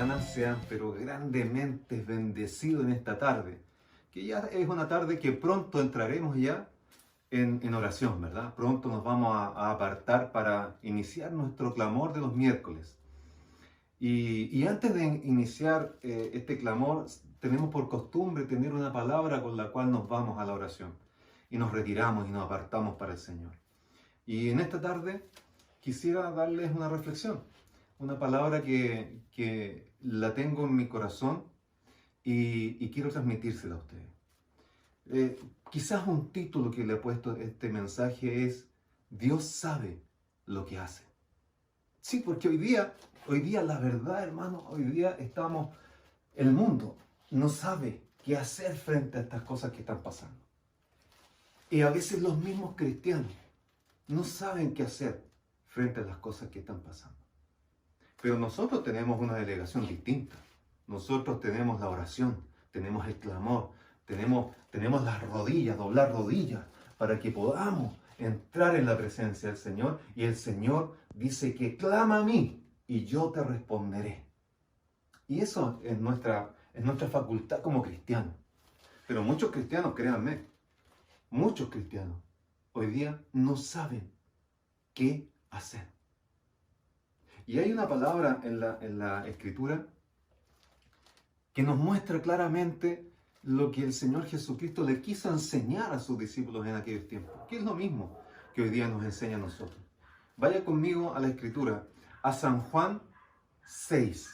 hermanas sean pero grandemente bendecidos en esta tarde, que ya es una tarde que pronto entraremos ya en oración, ¿verdad? Pronto nos vamos a apartar para iniciar nuestro clamor de los miércoles. Y antes de iniciar este clamor, tenemos por costumbre tener una palabra con la cual nos vamos a la oración y nos retiramos y nos apartamos para el Señor. Y en esta tarde quisiera darles una reflexión, una palabra que la tengo en mi corazón y quiero transmitírsela a ustedes. Quizás un título que le he puesto a este mensaje es Dios sabe lo que hace. Sí, porque hoy día la verdad, hermano, hoy día el mundo no sabe qué hacer frente a estas cosas que están pasando. Y a veces los mismos cristianos no saben qué hacer frente a las cosas que están pasando. Pero nosotros tenemos una delegación distinta. Nosotros tenemos la oración, tenemos el clamor, tenemos las rodillas, doblar rodillas, para que podamos entrar en la presencia del Señor. Y el Señor dice que clama a mí y yo te responderé. Y eso es nuestra facultad como cristianos. Pero muchos cristianos, créanme, muchos cristianos hoy día no saben qué hacer. Y hay una palabra en la Escritura que nos muestra claramente lo que el Señor Jesucristo le quiso enseñar a sus discípulos en aquellos tiempos, que es lo mismo que hoy día nos enseña a nosotros. Vaya conmigo a la Escritura, a San Juan 6.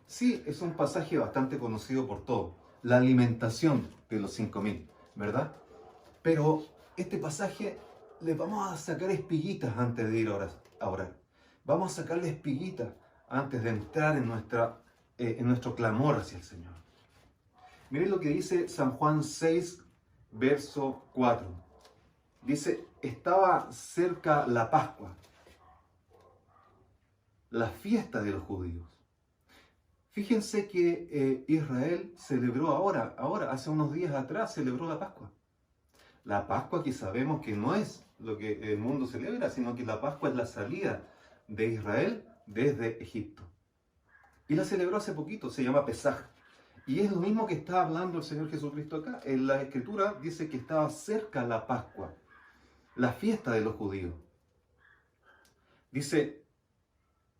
Sí, es un pasaje bastante conocido por todos, la alimentación de los 5.000, ¿verdad? Pero este pasaje le vamos a sacar espiguitas antes de ir a orar. Vamos a sacarle espiguitas antes de entrar en nuestro clamor hacia el Señor. Miren lo que dice San Juan 6, verso 4. Dice, estaba cerca la Pascua, la fiesta de los judíos. Fíjense que Israel celebró ahora, hace unos días atrás, celebró la Pascua. La Pascua que sabemos que no es lo que el mundo celebra, sino que la Pascua es la salida de Israel desde Egipto. Y la celebró hace poquito, se llama Pesaj. Y es lo mismo que está hablando el Señor Jesucristo acá. En la Escritura dice que estaba cerca la Pascua, la fiesta de los judíos. Dice,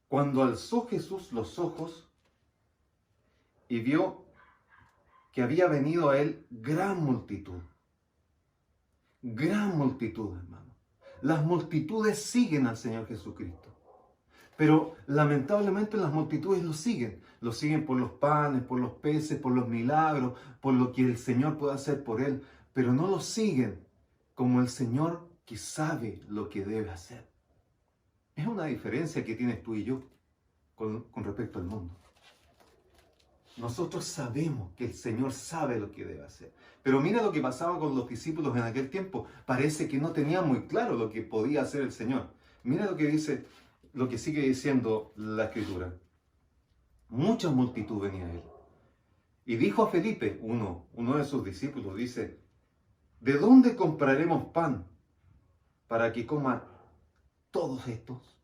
cuando alzó Jesús los ojos y vio que había venido a él gran multitud. Gran multitud, hermano. Las multitudes siguen al Señor Jesucristo. Pero lamentablemente las multitudes lo siguen por los panes, por los peces, por los milagros, por lo que el Señor puede hacer por él, pero no lo siguen como el Señor que sabe lo que debe hacer. Es una diferencia que tienes tú y yo con respecto al mundo. Nosotros sabemos que el Señor sabe lo que debe hacer. Pero mira lo que pasaba con los discípulos en aquel tiempo. Parece que no tenían muy claro lo que podía hacer el Señor. Mira lo que dice, lo que sigue diciendo la Escritura. Mucha multitud venía a él. Y dijo a Felipe, uno de sus discípulos, dice, ¿de dónde compraremos pan para que coman todos estos?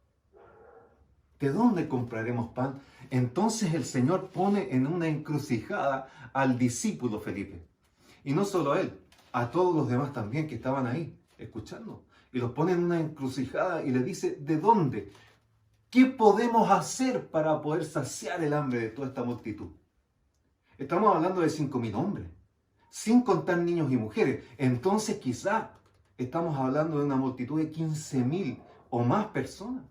¿De dónde compraremos pan? Entonces el Señor pone en una encrucijada al discípulo Felipe. Y no solo a él, a todos los demás también que estaban ahí, escuchando. Y los pone en una encrucijada y le dice, ¿de dónde? ¿Qué podemos hacer para poder saciar el hambre de toda esta multitud? Estamos hablando de 5.000 hombres, sin contar niños y mujeres. Entonces quizá estamos hablando de una multitud de 15.000 o más personas.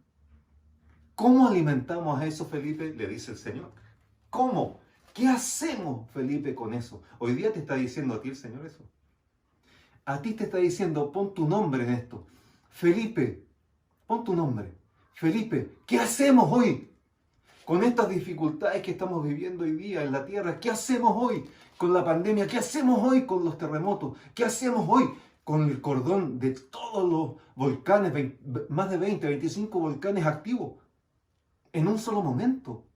¿Cómo alimentamos a eso, Felipe? Le dice el Señor. ¿Cómo? ¿Qué hacemos, Felipe, con eso? Hoy día te está diciendo a ti el Señor eso. A ti te está diciendo, pon tu nombre en esto. Felipe, pon tu nombre. Felipe, ¿qué hacemos hoy con estas dificultades que estamos viviendo hoy día en la tierra? ¿Qué hacemos hoy con la pandemia? ¿Qué hacemos hoy con los terremotos? ¿Qué hacemos hoy con el cordón de todos los volcanes, más de 20, 25 volcanes activos en un solo momento?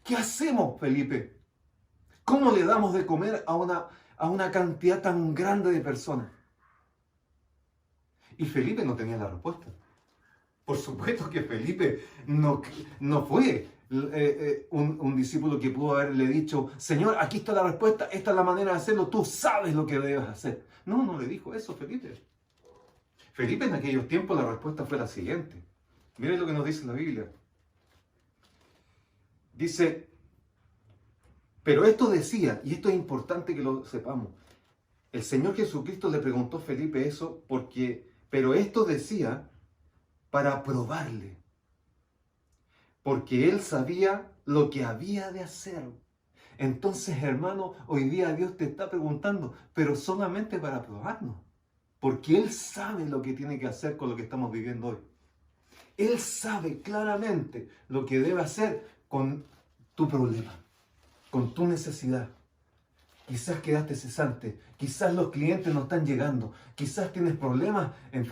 ¿Qué hacemos, Felipe? ¿Cómo le damos de comer a una cantidad tan grande de personas? Y Felipe no tenía la respuesta. Por supuesto que Felipe no fue un discípulo que pudo haberle dicho, Señor, aquí está la respuesta, esta es la manera de hacerlo, tú sabes lo que debes hacer. No, no le dijo eso Felipe. Felipe en aquellos tiempos la respuesta fue la siguiente. Miren lo que nos dice la Biblia. Dice, pero esto decía, y esto es importante que lo sepamos, el Señor Jesucristo le preguntó a Felipe eso pero esto decía para probarle, porque él sabía lo que había de hacer. Entonces, hermano, hoy día Dios te está preguntando, pero solamente para probarnos, porque Él sabe lo que tiene que hacer con lo que estamos viviendo hoy. Él sabe claramente lo que debe hacer con tu problema, con tu necesidad. Quizás quedaste cesante, quizás los clientes no están llegando, quizás tienes problemas en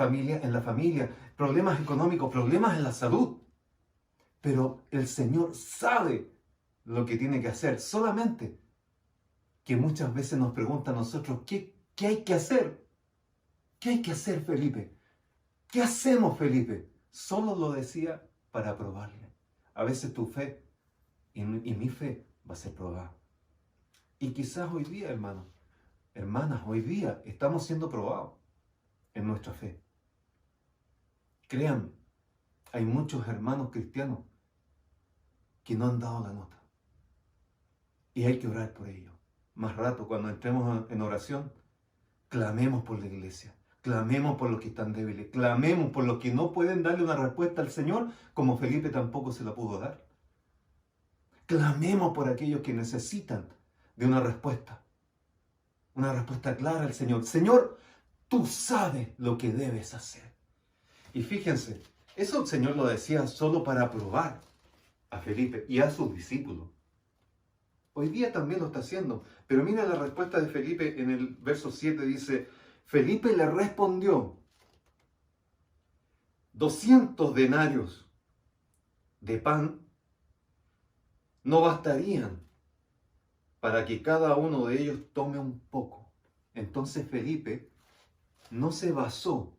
la familia, problemas económicos, problemas en la salud. Pero el Señor sabe lo que tiene que hacer, solamente que muchas veces nos pregunta a nosotros, ¿qué hay que hacer? ¿Qué hay que hacer, Felipe? ¿Qué hacemos, Felipe? Solo lo decía para probarle. A veces tu fe y mi fe va a ser probada. Y quizás hoy día, hermanos, hermanas, hoy día estamos siendo probados en nuestra fe. Créanme, hay muchos hermanos cristianos que no han dado la nota. Y hay que orar por ellos. Más rato, cuando entremos en oración, clamemos por la iglesia. Clamemos por los que están débiles. Clamemos por los que no pueden darle una respuesta al Señor, como Felipe tampoco se la pudo dar. Clamemos por aquellos que necesitan de una respuesta clara al Señor. Señor, tú sabes lo que debes hacer. Y fíjense, eso el Señor lo decía solo para probar a Felipe y a sus discípulos. Hoy día también lo está haciendo. Pero mira la respuesta de Felipe en el verso 7, dice, Felipe le respondió, 200 denarios de pan no bastarían para que cada uno de ellos tome un poco. Entonces Felipe no se basó,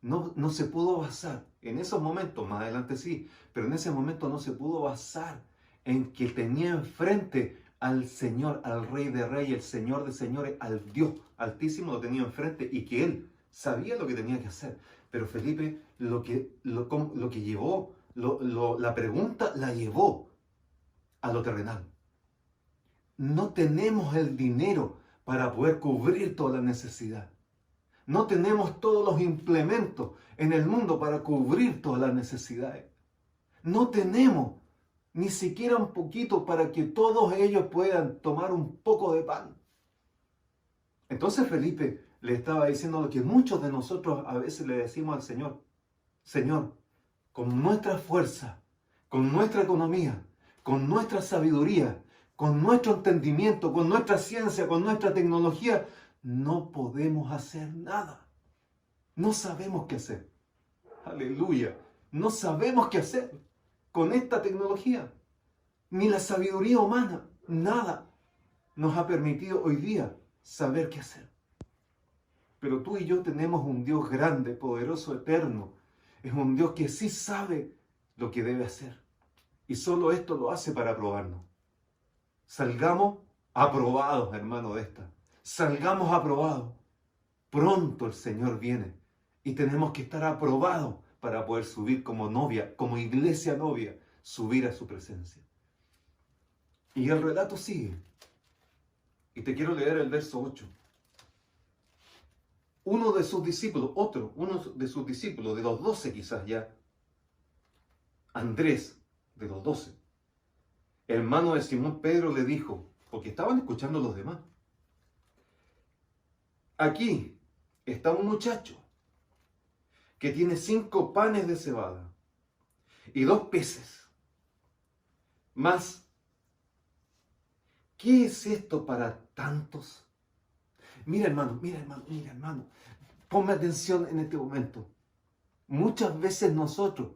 no se pudo basar, en esos momentos, más adelante sí, pero en ese momento no se pudo basar en que tenía enfrente al Señor, al Rey de Reyes, el Señor de Señores, al Dios Altísimo lo tenía enfrente y que él sabía lo que tenía que hacer. Pero Felipe lo que llevó, la pregunta la llevó a lo terrenal. No tenemos el dinero para poder cubrir toda la necesidad. No tenemos todos los implementos en el mundo para cubrir todas las necesidades. No tenemos ni siquiera un poquito para que todos ellos puedan tomar un poco de pan. Entonces Felipe le estaba diciendo lo que muchos de nosotros a veces le decimos al Señor. Señor, con nuestra fuerza, con nuestra economía, con nuestra sabiduría, con nuestro entendimiento, con nuestra ciencia, con nuestra tecnología, no podemos hacer nada. No sabemos qué hacer. Aleluya. No sabemos qué hacer con esta tecnología. Ni la sabiduría humana, nada nos ha permitido hoy día saber qué hacer. Pero tú y yo tenemos un Dios grande, poderoso, eterno. Es un Dios que sí sabe lo que debe hacer. Y solo esto lo hace para probarnos. Salgamos aprobados, hermano, de esta. Salgamos aprobados. Pronto el Señor viene y tenemos que estar aprobados para poder subir como novia, como iglesia novia, subir a su presencia. Y el relato sigue. Y te quiero leer el verso 8. Uno de sus discípulos, de los 12 quizás ya, Andrés, de los 12, hermano de Simón Pedro, le dijo, porque estaban escuchando los demás, aquí está un muchacho que tiene 5 panes de cebada y 2 peces. Mas, ¿qué es esto para tantos? Mira hermano, ponme atención en este momento. Muchas veces nosotros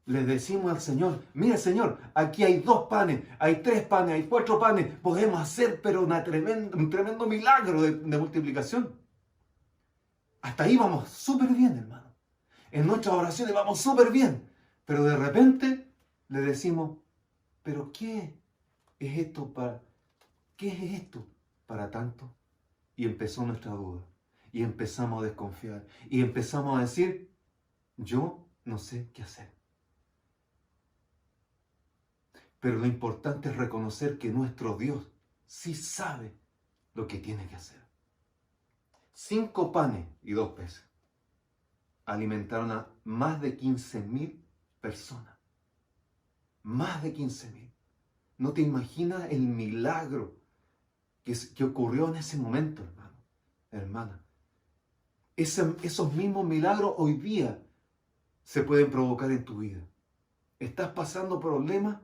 le decimos al Señor, mira Señor, aquí hay 2 panes, hay 3 panes, hay 4 panes, podemos hacer pero un tremendo milagro de multiplicación. Hasta ahí vamos súper bien, hermano. En nuestras oraciones vamos súper bien, pero de repente le decimos, pero ¿qué es esto para tanto? Y empezó nuestra duda. Y empezamos a desconfiar. Y empezamos a decir, yo no sé qué hacer. Pero lo importante es reconocer que nuestro Dios sí sabe lo que tiene que hacer. 5 panes y 2 peces alimentaron a más de 15.000 personas. Más de 15.000. No te imaginas el milagro que ocurrió en ese momento, hermano, hermana. Esos mismos milagros hoy día se pueden provocar en tu vida. ¿Estás pasando problemas?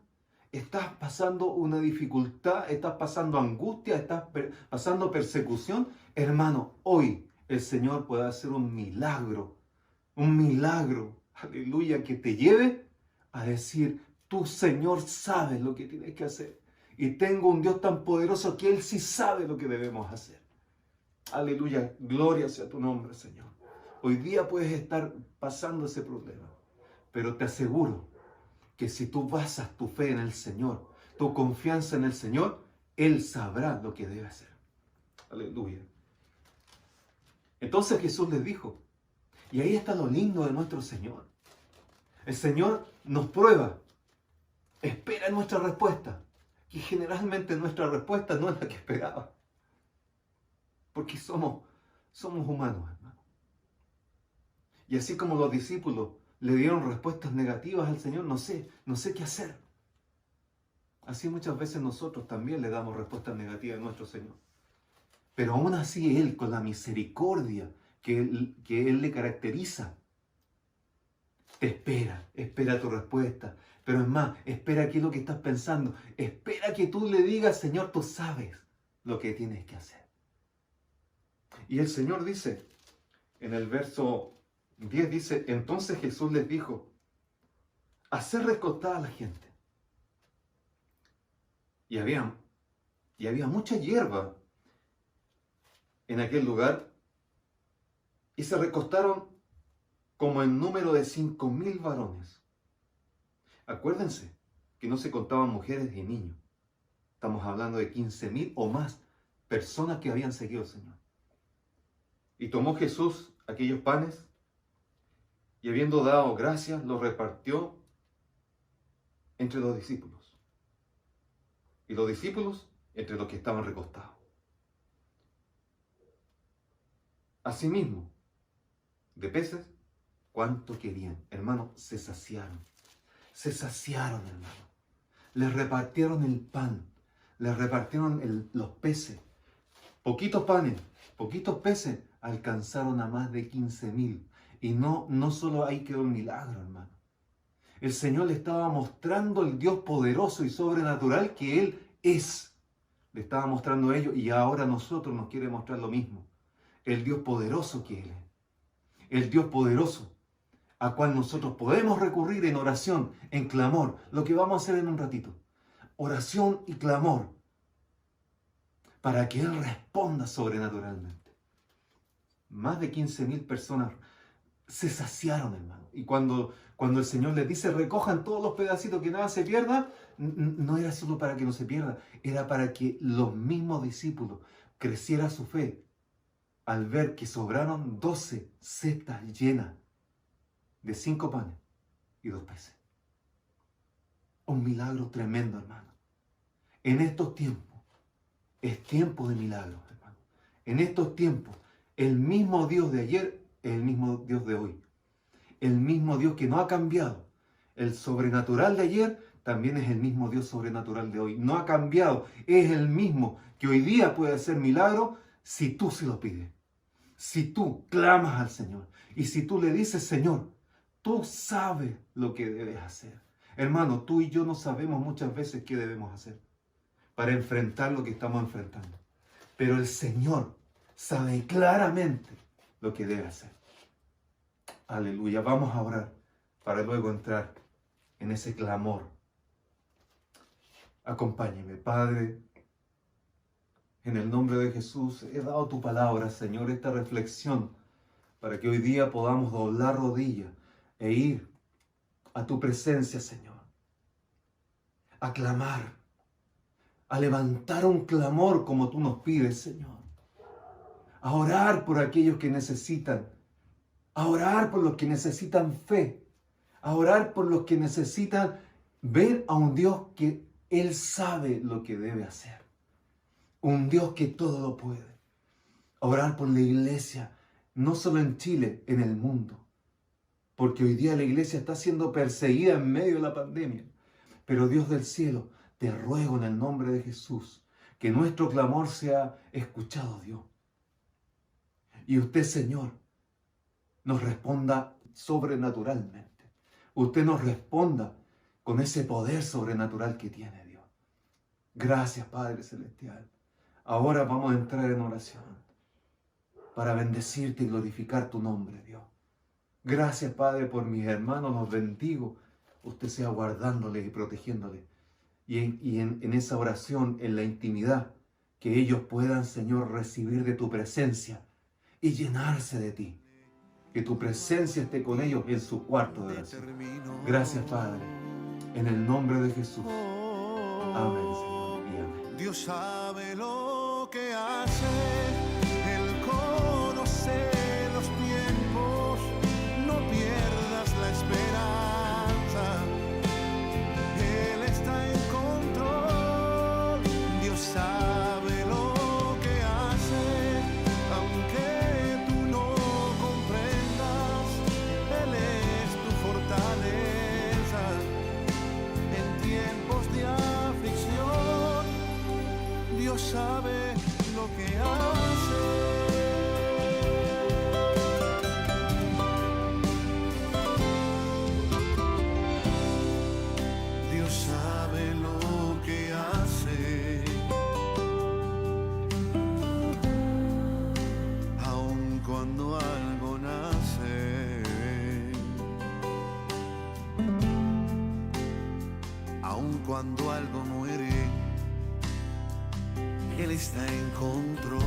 ¿Estás pasando una dificultad? ¿Estás pasando angustia? ¿Estás pasando persecución? Hermano, hoy el Señor puede hacer un milagro, aleluya, que te lleve a decir, tú, Señor, sabes lo que tienes que hacer. Y tengo un Dios tan poderoso que Él sí sabe lo que debemos hacer. Aleluya, gloria sea tu nombre, Señor. Hoy día puedes estar pasando ese problema, pero te aseguro que si tú basas tu fe en el Señor, tu confianza en el Señor, Él sabrá lo que debe hacer. Aleluya. Entonces Jesús les dijo, y ahí está lo lindo de nuestro Señor. El Señor nos prueba, espera nuestra respuesta, y generalmente nuestra respuesta no es la que esperaba. Porque somos humanos, hermano. Y así como los discípulos le dieron respuestas negativas al Señor, no sé qué hacer. Así muchas veces nosotros también le damos respuestas negativas a nuestro Señor. Pero aún así Él, con la misericordia que Él le caracteriza, te espera tu respuesta. Pero es más, espera qué es lo que estás pensando. Espera que tú le digas, Señor, tú sabes lo que tienes que hacer. Y el Señor dice, en el verso 10 dice, entonces Jesús les dijo, hacer recostar a la gente. Y había mucha hierba en aquel lugar, y se recostaron como en número de 5.000 varones. Acuérdense que no se contaban mujeres y niños. Estamos hablando de 15.000 o más personas que habían seguido al Señor. Y tomó Jesús aquellos panes y habiendo dado gracias, los repartió entre los discípulos. Y los discípulos entre los que estaban recostados. Asimismo, de peces, ¿cuánto querían? Hermano, se saciaron. Se saciaron, hermano. Les repartieron el pan. Les repartieron los peces. Poquitos panes, poquitos peces alcanzaron a más de 15.000. Y no solo ahí quedó el milagro, hermano. El Señor le estaba mostrando el Dios poderoso y sobrenatural que Él es. Le estaba mostrando ello y ahora a nosotros nos quiere mostrar lo mismo. El Dios poderoso que Él es. El Dios poderoso a cual nosotros podemos recurrir en oración, en clamor. Lo que vamos a hacer en un ratito. Oración y clamor. Para que Él responda sobrenaturalmente. Más de 15.000 personas se saciaron, hermano. Y cuando el Señor les dice, recojan todos los pedacitos que nada se pierda, no era solo para que no se pierda, era para que los mismos discípulos creciera su fe al ver que sobraron 12 cestas llenas de 5 panes y 2 peces. Un milagro tremendo, hermano. En estos tiempos, es tiempo de milagros, hermano. En estos tiempos, el mismo Dios de ayer es el mismo Dios de hoy. El mismo Dios que no ha cambiado. El sobrenatural de ayer también es el mismo Dios sobrenatural de hoy. No ha cambiado. Es el mismo que hoy día puede hacer milagros si tú se lo pides. Si tú clamas al Señor. Y si tú le dices, Señor, tú sabes lo que debes hacer. Hermano, tú y yo no sabemos muchas veces qué debemos hacer para enfrentar lo que estamos enfrentando. Pero el Señor sabe claramente lo que debe hacer. Aleluya. Vamos a orar para luego entrar en ese clamor. Acompáñeme, Padre. En el nombre de Jesús, he dado tu palabra, Señor, esta reflexión, para que hoy día podamos doblar rodillas e ir a tu presencia, Señor. a clamar, a levantar un clamor como tú nos pides, Señor. A orar por aquellos que necesitan, a orar por los que necesitan fe, a orar por los que necesitan ver a un Dios que Él sabe lo que debe hacer. Un Dios que todo lo puede. A orar por la iglesia, no solo en Chile, en el mundo. Porque hoy día la iglesia está siendo perseguida en medio de la pandemia. Pero Dios del cielo, te ruego en el nombre de Jesús, que nuestro clamor sea escuchado, Dios. Y usted, Señor, nos responda sobrenaturalmente. Usted nos responda con ese poder sobrenatural que tiene, Dios. Gracias, Padre Celestial. Ahora vamos a entrar en oración para bendecirte y glorificar tu nombre, Dios. Gracias, Padre, por mis hermanos, los bendigo. Usted sea guardándoles y protegiéndoles. Y en esa oración, en la intimidad, que ellos puedan, Señor, recibir de tu presencia y llenarse de ti. Que tu presencia esté con ellos en su cuarto de oración. Gracias, Padre, en el nombre de Jesús. Amén, Señor, y amén. Dios sabe lo que hace, Él conoce los tiempos, no pierdas la esperanza, Él está en control, Dios sabe lo que hace, aunque tú no comprendas, Él es tu fortaleza, en tiempos de aflicción, Dios sabe lo que hace. Dios sabe lo que hace. Aun cuando algo nace, aun cuando algo muere, Él está en control.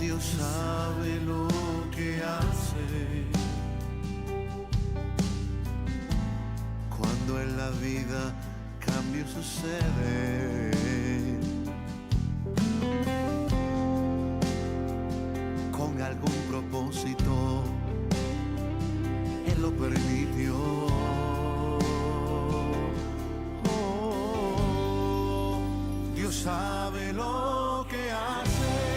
Dios sabe lo que hace. Cuando en la vida cambios suceden, con algún propósito, Él lo permitió. Dios sabe lo que hace.